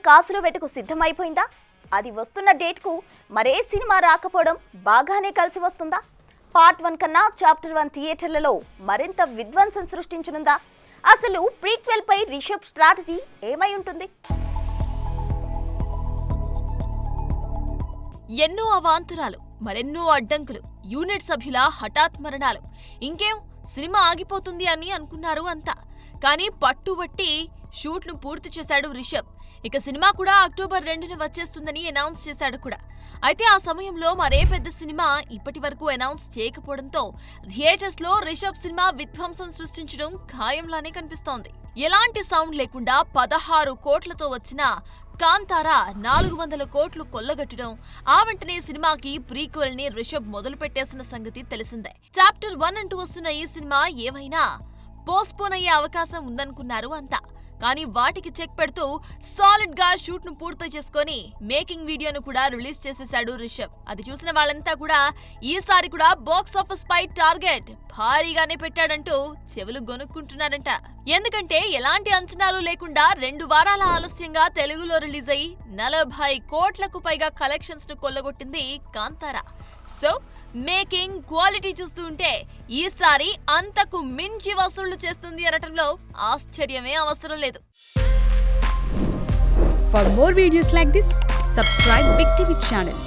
కాసుల వేటకు సిద్ధమైపోయిందా? అది వస్తున్న డేట్కు మరే సినిమా రాకపోవడం బాగానే కలిసి వస్తుందా? పార్ట్ 1 కన్నా చాప్టర్ 1 థియేటర్లలో మరింత విధ్వంసం సృష్టించనుందా? అసలు ప్రీక్వెల్ పై రిషబ్ స్ట్రాటజీ ఏమై ఉంటుంది? ఎన్నో అవాంతరాలు, మరెన్నో అడ్డంకులు, యూనిట్ సభ్యుల హఠాత్ మరణాలు, ఇంకేం సినిమా ఆగిపోతుంది అని అనుకున్నారు అంతా. కానీ పట్టుబట్టి షూట్ను పూర్తి చేశాడు రిషబ్. ఇక సినిమా కూడా అక్టోబర్ 2న వచ్చేస్తుందని అనౌన్స్ చేశాడు కూడా. అయితే ఆ సమయంలో మరే పెద్ద సినిమా ఇప్పటి వరకు అనౌన్స్ చేయకపోవడంతో థియేటర్స్ లో రిషబ్ సినిమా విధ్వంసం సృష్టించడం ఖాయంలానే కనిపిస్తోంది. ఎలాంటి సౌండ్ లేకుండా 16 కోట్లతో వచ్చిన కాంతారా 400 కోట్లు కొల్లగట్టడం, ఆ వెంటనే సినిమాకి ప్రీక్వెల్ ని రిషబ్ మొదలు పెట్టేసిన సంగతి తెలిసిందే. చాప్టర్ 1 అంటూ వస్తున్న ఈ సినిమా ఏమైనా పోస్ట్పోన్ అయ్యే అవకాశం ఉందనుకున్నారు అంతా. కానీ వాటికి చెక్ పెడుతూ సాలిడ్ గా షూట్ ను పూర్తి చేసుకుని మేకింగ్ వీడియోను కూడా రిలీజ్ చేసేశాడు రిషబ్. అది చూసిన వాళ్ళంతా కూడా ఈసారి కూడా బాక్స్ ఆఫీస్ పై టార్గెట్ భారీగానే పెట్టాడంటూ చెవులు గొనుక్కుంటున్నారంట. ఎందుకంటే ఎలాంటి అంచనాలు లేకుండా 2 వారాల ఆలస్యంగా తెలుగులో రిలీజ్ అయి 40 కోట్లకు పైగా కలెక్షన్స్ ను కొల్లగొట్టింది కాంతారా. సో మేకింగ్ క్వాలిటీ చూస్తూ ఉంటే ఈసారి అంతకు మించి వసూళ్లు చేస్తుంది అనటంలో ఆశ్చర్యమే అవసరం లేదు. For more videos like this, subscribe Big TV channel.